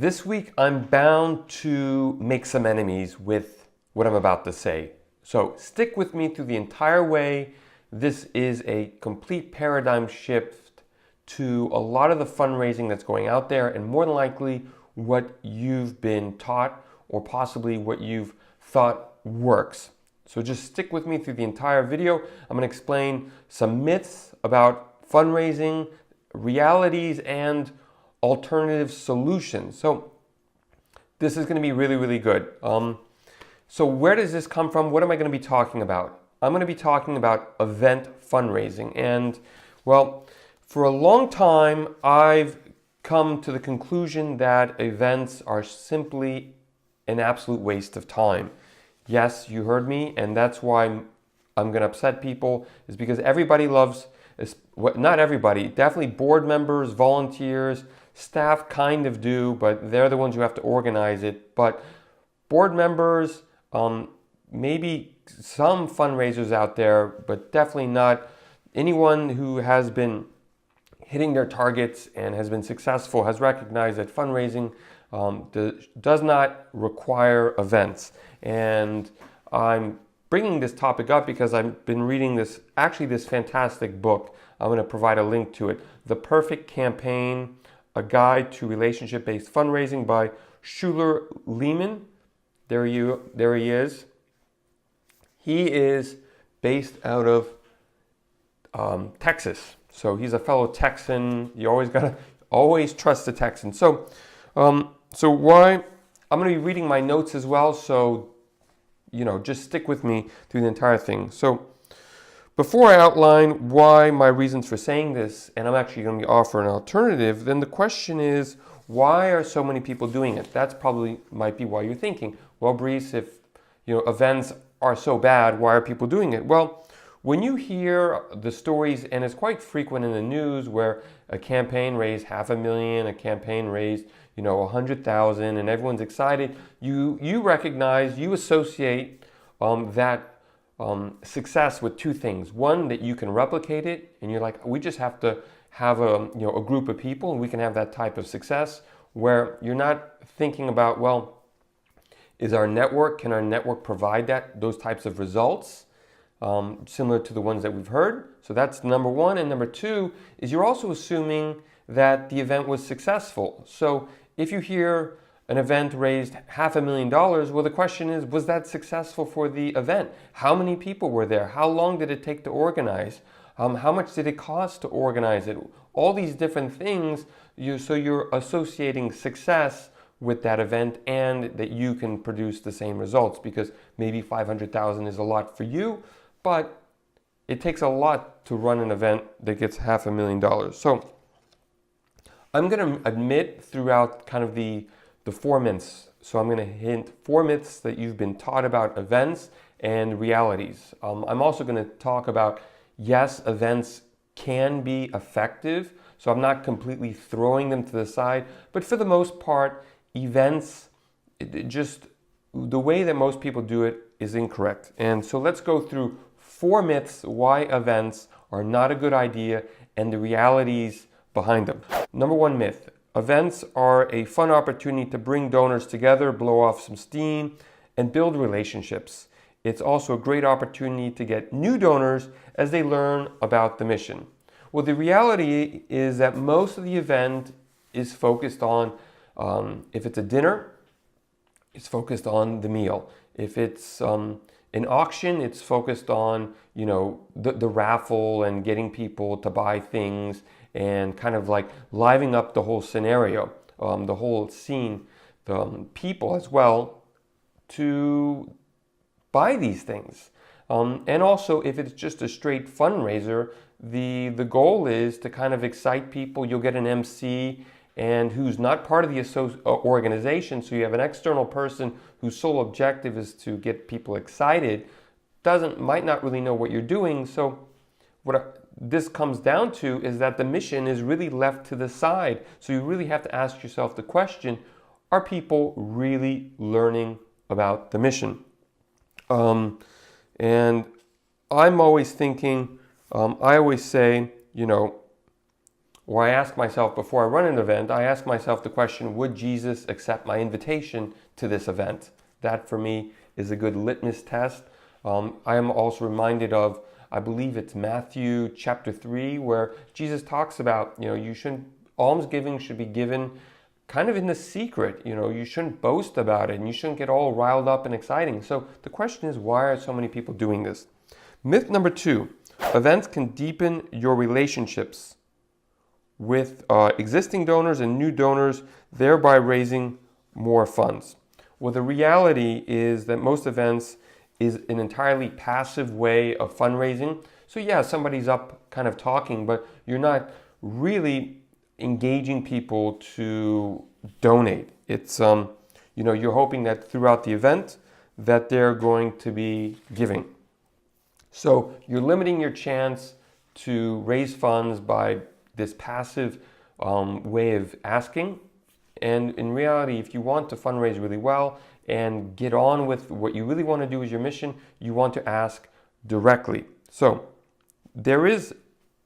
This week, I'm bound to make some enemies with what I'm about to say. So stick with me through the entire way. This is a complete paradigm shift to a lot of the fundraising that's going out there, and more than likely what you've been taught or possibly what you've thought works. So just stick with me through the entire video. I'm going to explain some myths about fundraising, realities, and alternative solutions. So this is going to be really, really good. So where does this come from? What am I going to be talking about? I'm going to be talking about event fundraising. And well, for a long time, I've come to the conclusion that events are simply an absolute waste of time. Yes, you heard me, and that's why I'm going to upset people, is because everybody loves, not everybody, definitely board members, volunteers, staff kind of do, but they're the ones who have to organize it. But board members, maybe some fundraisers out there, but definitely not anyone who has been hitting their targets and has been successful, has recognized that fundraising does not require events. And I'm bringing this topic up because I've been reading this fantastic book. I'm going to provide a link to it, The Perfect Campaign, A Guide to Relationship-Based Fundraising by Schuyler Lehman. There he is. He is based out of Texas. So he's a fellow Texan. You always trust the Texan. So why? I'm going to be reading my notes as well. So, just stick with me through the entire thing. So before I outline why my reasons for saying this, and I'm actually going to offer an alternative, then the question is, why are so many people doing it? That's probably might be why you're thinking, well, Brice, if events are so bad, why are people doing it? Well, when you hear the stories, and it's quite frequent in the news, where a campaign raised $500,000, a campaign raised 100,000, and everyone's excited, you recognize, you associate that success with two things. One, that you can replicate it, and you're like, we just have to have a group of people, and we can have that type of success, where you're not thinking about, well, can our network provide those types of results, similar to the ones that we've heard? So that's number one. And number two is you're also assuming that the event was successful. So if you hear an event raised $500,000, well, the question is, was that successful for the event? How many people were there? How long did it take to organize? How much did it cost to organize it? All these different things, so you're associating success with that event, and that you can produce the same results, because maybe 500,000 is a lot for you, but it takes a lot to run an event that gets $500,000. So I'm going to admit throughout kind of the four myths. So I'm going to hint four myths that you've been taught about events and realities. I'm also going to talk about, yes, events can be effective. So I'm not completely throwing them to the side, but for the most part, events, just the way that most people do it is incorrect. And so let's go through four myths why events are not a good idea and the realities behind them. Number one myth: events are a fun opportunity to bring donors together, blow off some steam, and build relationships. It's also a great opportunity to get new donors as they learn about the mission. Well, the reality is that most of the event is focused on, if it's a dinner, it's focused on the meal. If it's an auction, it's focused on, the raffle and getting people to buy things and kind of like livening up the whole scenario, the whole scene, the people as well to buy these things. And also, if it's just a straight fundraiser, the goal is to kind of excite people. You'll get an MC and who's not part of the organization, so you have an external person whose sole objective is to get people excited, might not really know what you're doing. So this comes down to is that the mission is really left to the side. So you really have to ask yourself the question, are people really learning about the mission? And I'm always thinking, I always say, or I ask myself before I run an event, I ask myself the question, would Jesus accept my invitation to this event? That for me is a good litmus test. I am also reminded of, I believe it's Matthew chapter 3, where Jesus talks about, almsgiving should be given kind of in the secret. You shouldn't boast about it, and you shouldn't get all riled up and exciting. So the question is, why are so many people doing this? Myth number 2, events can deepen your relationships with existing donors and new donors, thereby raising more funds. Well, the reality is that most events is an entirely passive way of fundraising. So yeah, somebody's up kind of talking, but you're not really engaging people to donate. It's, you're hoping that throughout the event that they're going to be giving. So you're limiting your chance to raise funds by this passive way of asking. And in reality, if you want to fundraise really well and get on with what you really want to do as your mission, you want to ask directly. So there is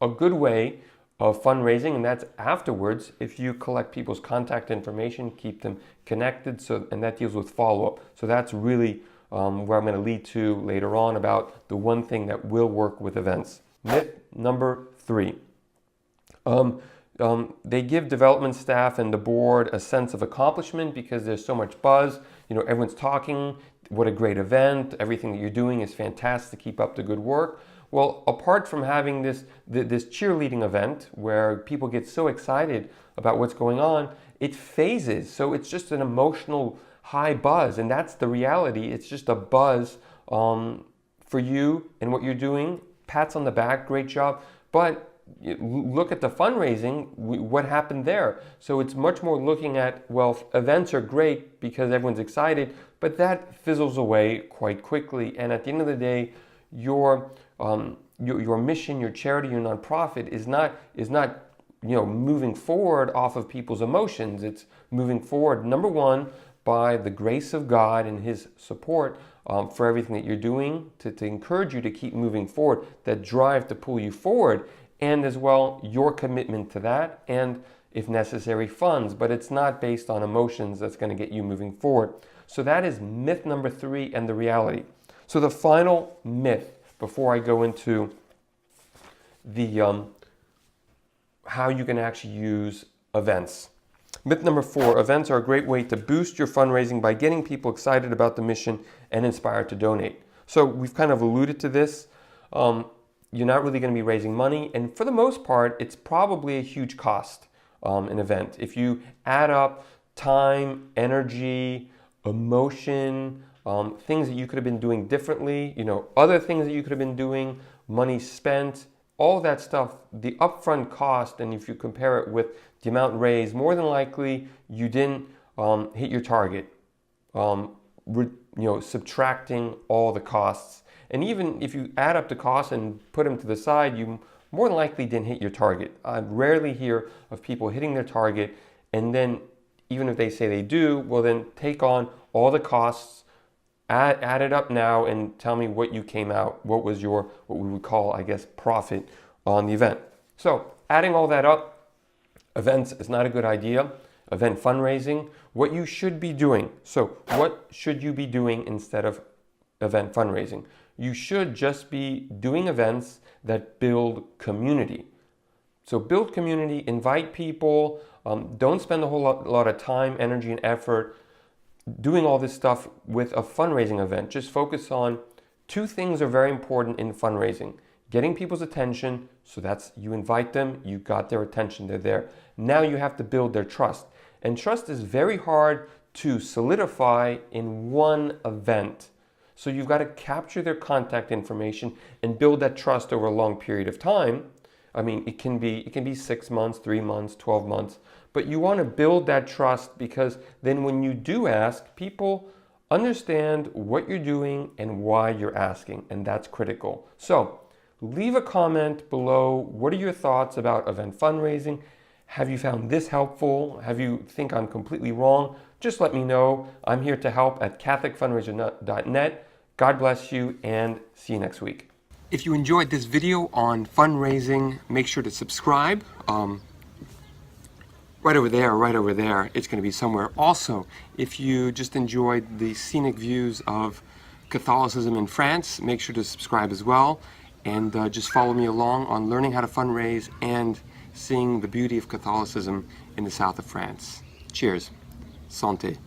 a good way of fundraising, and that's afterwards if you collect people's contact information, keep them connected, and that deals with follow-up. So that's really where I'm going to lead to later on about the one thing that will work with events. Myth number 3. They give development staff and the board a sense of accomplishment because there's so much buzz. Everyone's talking, what a great event, everything that you're doing is fantastic, keep up the good work. Well, apart from having this cheerleading event where people get so excited about what's going on, it phases. So it's just an emotional high buzz, and that's the reality. It's just a buzz for you and what you're doing. Pats on the back, great job. But look at the fundraising, what happened there. So it's much more looking at, well, events are great because everyone's excited, but that fizzles away quite quickly. And at the end of the day, your mission, your charity, your nonprofit is not moving forward off of people's emotions. It's moving forward, number one, by the grace of God and His support for everything that you're doing to encourage you to keep moving forward, that drive to pull you forward, and as well your commitment to that, and if necessary funds, but it's not based on emotions that's going to get you moving forward. So that is myth number 3 and the reality. So the final myth before I go into the how you can actually use events. Myth number 4, events are a great way to boost your fundraising by getting people excited about the mission and inspired to donate. So we've kind of alluded to this. You're not really going to be raising money, and for the most part, it's probably a huge cost, an event. If you add up time, energy, emotion, things that you could have been doing differently, other things that you could have been doing, money spent, all that stuff, the upfront cost, and if you compare it with the amount raised, more than likely you didn't hit your target, subtracting all the costs. And even if you add up the costs and put them to the side, you more than likely didn't hit your target. I rarely hear of people hitting their target, and then even if they say they do, well then take on all the costs, add it up now, and tell me what you came out, what was your, what we would call, I guess, profit on the event. So adding all that up, events is not a good idea. Event fundraising, what you should be doing. So what should you be doing instead of event fundraising? You should just be doing events that build community. So build community, invite people, don't spend a whole lot of time, energy, and effort doing all this stuff with a fundraising event. Just focus on 2 things are very important in fundraising. Getting people's attention, so that's, you invite them, you got their attention, they're there. Now you have to build their trust. And trust is very hard to solidify in one event. So you've got to capture their contact information and build that trust over a long period of time. I mean, it can be 6 months, 3 months, 12 months, but you want to build that trust, because then when you do ask, people understand what you're doing and why you're asking, and that's critical. So leave a comment below. What are your thoughts about event fundraising? Have you found this helpful? Have you think I'm completely wrong? Just let me know. I'm here to help at catholicfundraiser.net. God bless you, and see you next week. If you enjoyed this video on fundraising, make sure to subscribe. right over there, right over there. It's going to be somewhere. Also, if you just enjoyed the scenic views of Catholicism in France, make sure to subscribe as well. And just follow me along on learning how to fundraise and seeing the beauty of Catholicism in the south of France. Cheers. Santé.